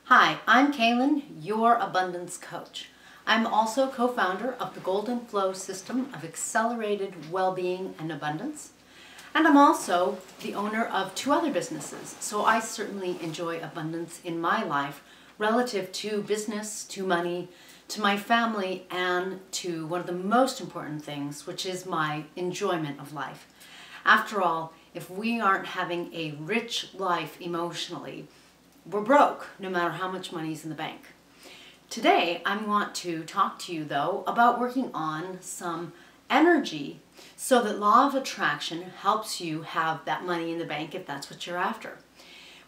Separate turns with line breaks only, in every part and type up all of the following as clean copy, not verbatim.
Hi, I'm Kaylin, your abundance coach. I'm also co-founder of the Golden Flow System of Accelerated Well-Being and Abundance. And I'm also the owner of two other businesses, so I certainly enjoy abundance in my life relative to business, to money, to my family, and to one of the most important things, which is my enjoyment of life. After all, if we aren't having a rich life emotionally, we're broke, no matter how much money is in the bank. Today, I want to talk to you, though, about working on some energy so that law of attraction helps you have that money in the bank if that's what you're after.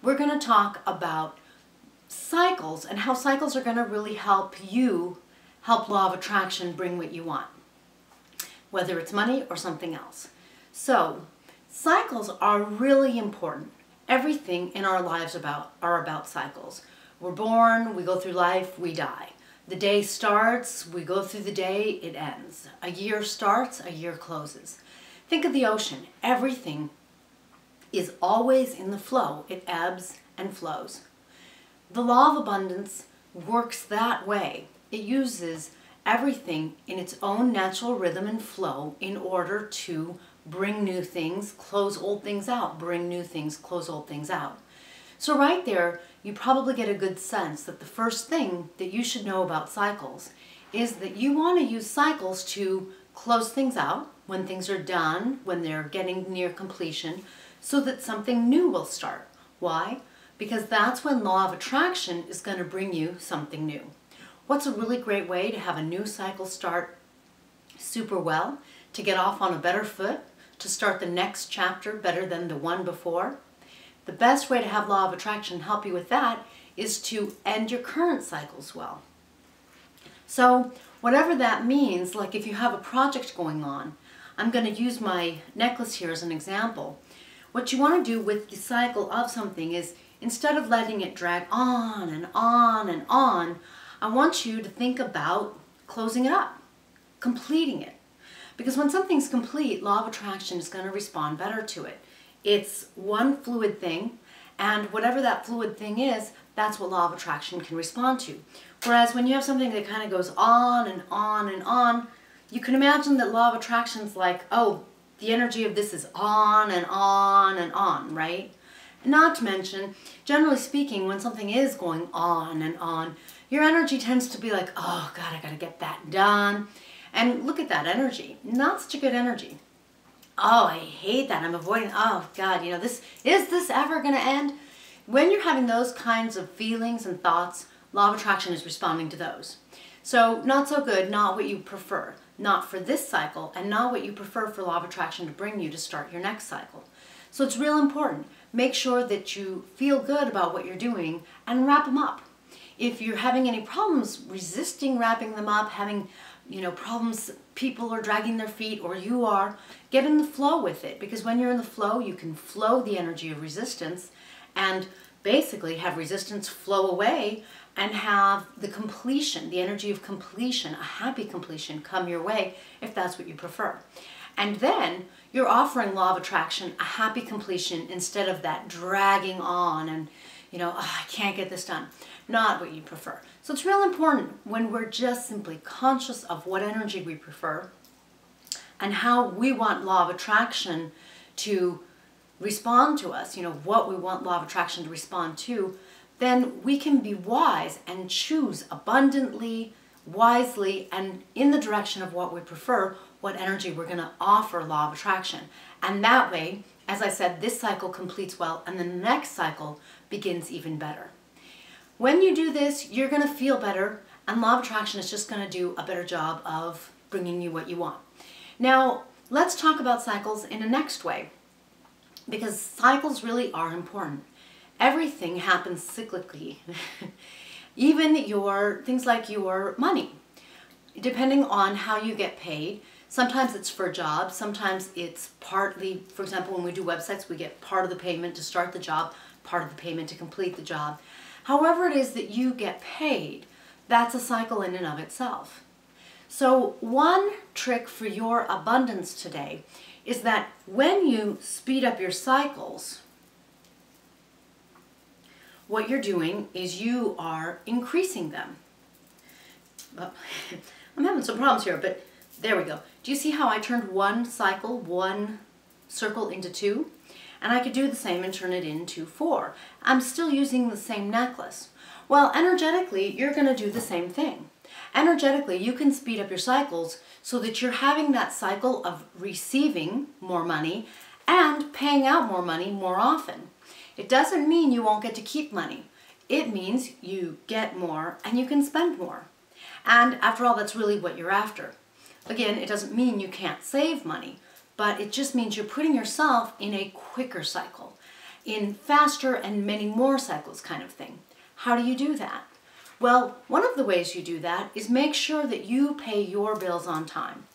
We're going to talk about cycles and how cycles are going to really help you help law of attraction bring what you want, whether it's money or something else. So, cycles are really important. Everything in our lives are about cycles. We're born, we go through life, we die. The day starts, we go through the day, it ends. A year starts, a year closes. Think of the ocean. Everything is always in the flow. It ebbs and flows. The law of abundance works that way. It uses everything in its own natural rhythm and flow in order to bring new things, close old things out, bring new things, close old things out. So right there, you probably get a good sense that the first thing that you should know about cycles is that you want to use cycles to close things out when things are done, when they're getting near completion, so that something new will start. Why? Because that's when law of attraction is going to bring you something new. What's a really great way to have a new cycle start super well, to get off on a better foot, to start the next chapter better than the one before? The best way to have law of attraction help you with that is to end your current cycles well. So whatever that means, like if you have a project going on, I'm going to use my necklace here as an example. What you want to do with the cycle of something is, instead of letting it drag on and on and on, I want you to think about closing it up, completing it. Because when something's complete, law of attraction is going to respond better to it. It's one fluid thing, and whatever that fluid thing is, that's what law of attraction can respond to. Whereas when you have something that kind of goes on and on and on, you can imagine that law of attraction's like, oh, the energy of this is on and on and on, right? Not to mention, generally speaking, when something is going on and on, your energy tends to be like, oh God, I gotta get that done. And look at that energy. Not such a good energy. Oh, I hate that. I'm avoiding, oh God, is this ever going to end? When you're having those kinds of feelings and thoughts, law of attraction is responding to those. So not so good, not what you prefer. Not for this cycle, and not what you prefer for law of attraction to bring you to start your next cycle. So it's real important. Make sure that you feel good about what you're doing and wrap them up. If you're having any problems resisting wrapping them up, having problems, people are dragging their feet or you are, get in the flow with it, because when you're in the flow, you can flow the energy of resistance and basically have resistance flow away and have the completion, the energy of completion, a happy completion come your way if that's what you prefer. And then you're offering law of attraction a happy completion instead of that dragging on and oh, I can't get this done. Not what you prefer. So it's real important when we're just simply conscious of what energy we prefer and how we want law of attraction to respond to us, what we want law of attraction to respond to, then we can be wise and choose abundantly, wisely, and in the direction of what we prefer, what energy we're going to offer law of attraction. And that way, as I said, this cycle completes well and the next cycle begins even better. When you do this, you're going to feel better, and law of attraction is just going to do a better job of bringing you what you want. Now, let's talk about cycles in a next way, because cycles really are important. Everything happens cyclically. Even things like your money. Depending on how you get paid, sometimes it's for a job, sometimes it's partly, for example, when we do websites, we get part of the payment to start the job, part of the payment to complete the job. However it is that you get paid, that's a cycle in and of itself. So one trick for your abundance today is that when you speed up your cycles, what you're doing is you are increasing them. Well, I'm having some problems here, but there we go. Do you see how I turned one cycle, one circle into 2? And I could do the same and turn it into 4. I'm still using the same necklace. Well, energetically, you're going to do the same thing. Energetically, you can speed up your cycles so that you're having that cycle of receiving more money and paying out more money more often. It doesn't mean you won't get to keep money. It means you get more and you can spend more. And after all, that's really what you're after. Again, it doesn't mean you can't save money, but it just means you're putting yourself in a quicker cycle, in faster and many more cycles kind of thing. How do you do that? Well, one of the ways you do that is make sure that you pay your bills on time.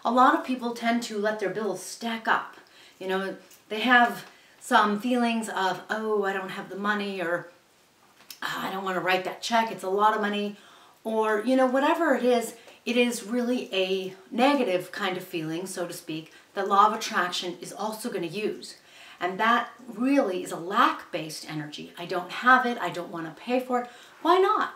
A lot of people tend to let their bills stack up. You know, they have some feelings of, oh, I don't have the money, or oh, I don't want to write that check, it's a lot of money, or, you know, whatever it is really a negative kind of feeling, so to speak, that law of attraction is also going to use. And that really is a lack-based energy. I don't have it, I don't want to pay for it. Why not?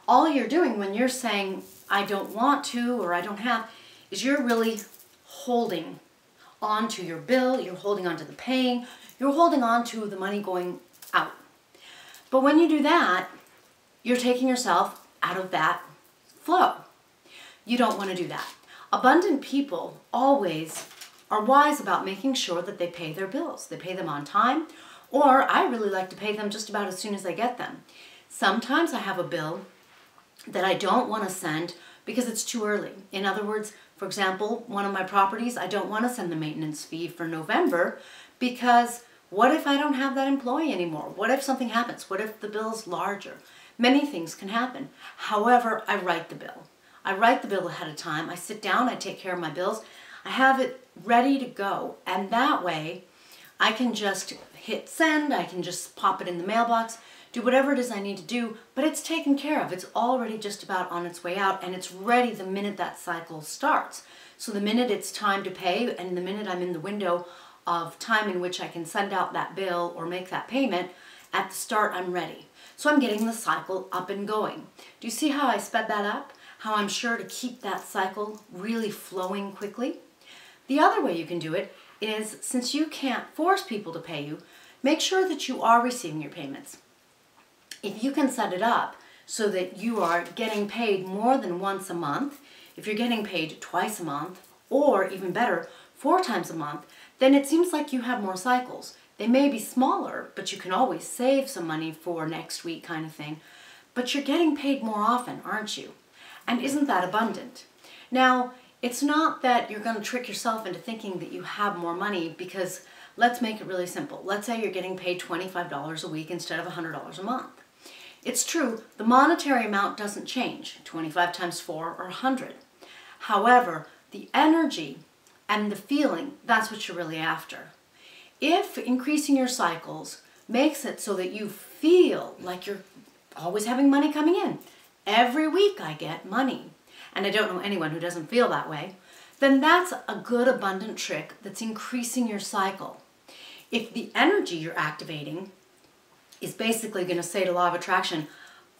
All you're doing when you're saying, I don't want to, or I don't have, is you're really holding on to your bill, you're holding on to the paying, you're holding on to the money going out. But when you do that, you're taking yourself out of that flow. You don't want to do that. Abundant people always are wise about making sure that they pay their bills. They pay them on time, or I really like to pay them just about as soon as I get them. Sometimes I have a bill that I don't want to send because it's too early. In other words, for example, one of my properties, I don't want to send the maintenance fee for November because what if I don't have that employee anymore? What if something happens? What if the bill's larger? Many things can happen. However, I write the bill. I write the bill ahead of time. I sit down, I take care of my bills. I have it ready to go. And that way, I can just hit send, I can just pop it in the mailbox, do whatever it is I need to do, but it's taken care of. It's already just about on its way out, and it's ready the minute that cycle starts. So the minute it's time to pay, and the minute I'm in the window of time in which I can send out that bill or make that payment, at the start I'm ready. So I'm getting the cycle up and going. Do you see how I sped that up? How I'm sure to keep that cycle really flowing quickly? The other way you can do it is, since you can't force people to pay you, make sure that you are receiving your payments. If you can set it up so that you are getting paid more than once a month, if you're getting paid twice a month, or even better, 4 times a month, then it seems like you have more cycles. They may be smaller, but you can always save some money for next week kind of thing. But you're getting paid more often, aren't you? And isn't that abundant? Now, it's not that you're going to trick yourself into thinking that you have more money, because let's make it really simple. Let's say you're getting paid $25 a week instead of $100 a month. It's true, the monetary amount doesn't change, 25 times 4 or 100. However, the energy and the feeling, that's what you're really after. If increasing your cycles makes it so that you feel like you're always having money coming in, every week I get money, and I don't know anyone who doesn't feel that way, then that's a good abundant trick that's increasing your cycle. If the energy you're activating is basically going to say to law of attraction,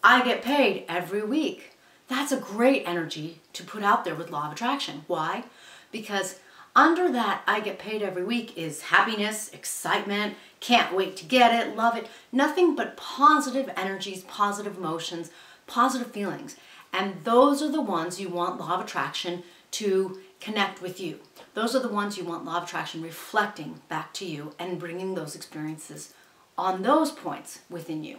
I get paid every week, that's a great energy to put out there with law of attraction. Why? Because under that I get paid every week is happiness, excitement, can't wait to get it, love it, nothing but positive energies, positive emotions, positive feelings. And those are the ones you want law of attraction to connect with you. Those are the ones you want law of attraction reflecting back to you and bringing those experiences on those points within you.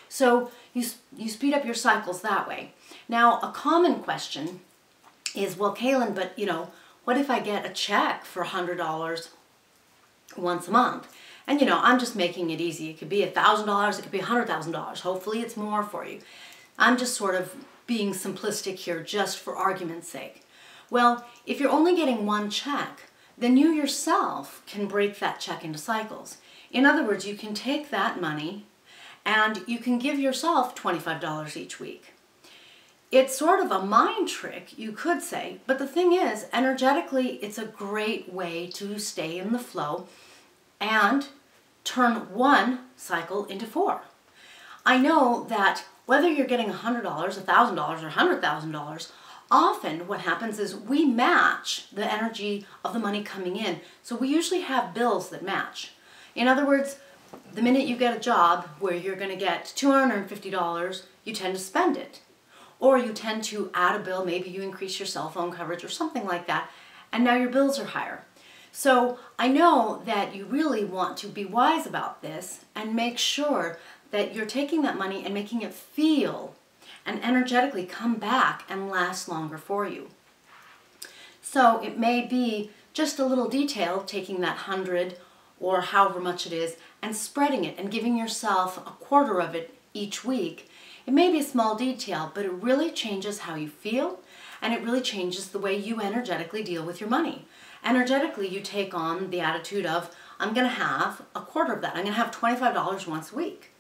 So you speed up your cycles that way. Now, a common question is, well, Kaylin, but you know, what if I get a check for $100 once a month? And you know, I'm just making it easy. It could be $1,000, it could be $100,000. Hopefully it's more for you. I'm just sort of being simplistic here just for argument's sake. Well, if you're only getting one check, then you yourself can break that check into cycles. In other words, you can take that money and you can give yourself $25 each week. It's sort of a mind trick, you could say, but the thing is, energetically, it's a great way to stay in the flow and turn one cycle into 4. I know that whether you're getting $100, $1,000, or $100,000, often what happens is we match the energy of the money coming in. So we usually have bills that match. In other words, the minute you get a job where you're going to get $250, you tend to spend it. Or you tend to add a bill, maybe you increase your cell phone coverage or something like that, and now your bills are higher. So I know that you really want to be wise about this and make sure that you're taking that money and making it feel and energetically come back and last longer for you. So it may be just a little detail, taking that 100 or however much it is and spreading it and giving yourself a quarter of it each week. It may be a small detail, but it really changes how you feel, and it really changes the way you energetically deal with your money. Energetically, you take on the attitude of, I'm going to have a quarter of that. I'm going to have $25 once a week,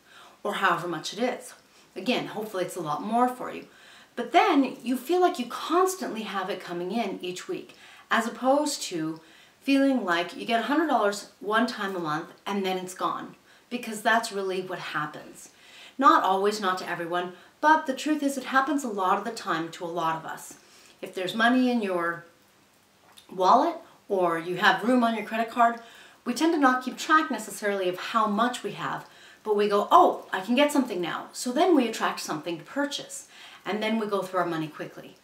or however much it is. Again, hopefully it's a lot more for you. But then you feel like you constantly have it coming in each week, as opposed to feeling like you get $100 one time a month and then it's gone, because that's really what happens. Not always, not to everyone, but the truth is it happens a lot of the time to a lot of us. If there's money in your wallet or you have room on your credit card, we tend to not keep track necessarily of how much we have, but we go, oh, I can get something now. So then we attract something to purchase, and then we go through our money quickly.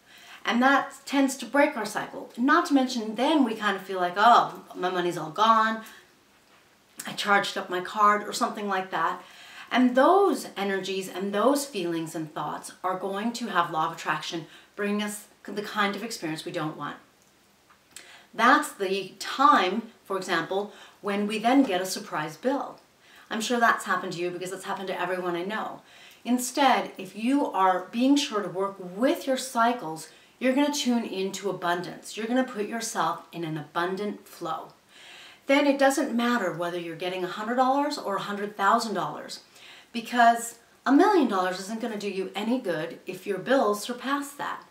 And that tends to break our cycle. Not to mention then we kind of feel like, oh, my money's all gone, I charged up my card or something like that. And those energies and those feelings and thoughts are going to have law of attraction bring us the kind of experience we don't want. That's the time, for example, when we then get a surprise bill. I'm sure that's happened to you because it's happened to everyone I know. Instead, if you are being sure to work with your cycles, you're going to tune into abundance. You're going to put yourself in an abundant flow. Then it doesn't matter whether you're getting $100 or $100,000, because $1 million isn't going to do you any good if your bills surpass that.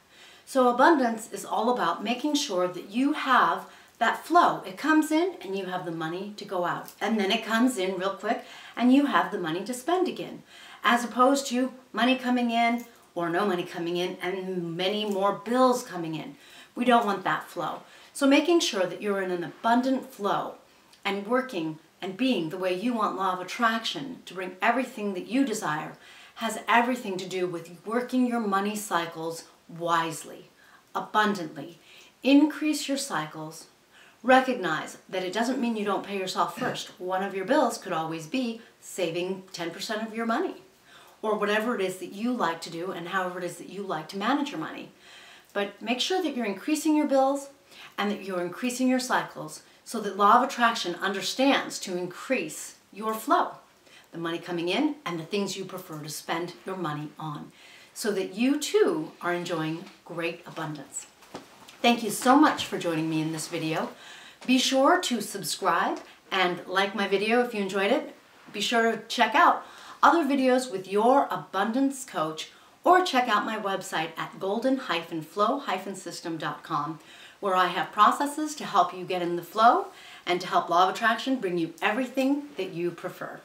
So abundance is all about making sure that you have that flow. It comes in and you have the money to go out. And then it comes in real quick and you have the money to spend again. As opposed to money coming in or no money coming in and many more bills coming in. We don't want that flow. So making sure that you're in an abundant flow and working and being the way you want law of attraction to bring everything that you desire has everything to do with working your money cycles wisely, abundantly. Increase your cycles. Recognize that it doesn't mean you don't pay yourself first. One of your bills could always be saving 10% of your money, or whatever it is that you like to do and however it is that you like to manage your money. But make sure that you're increasing your bills and that you're increasing your cycles so that law of attraction understands to increase your flow, the money coming in and the things you prefer to spend your money on, so that you too are enjoying great abundance. Thank you so much for joining me in this video. Be sure to subscribe and like my video if you enjoyed it. Be sure to check out other videos with your abundance coach, or check out my website at golden-flow-system.com, where I have processes to help you get in the flow and to help law of attraction bring you everything that you prefer.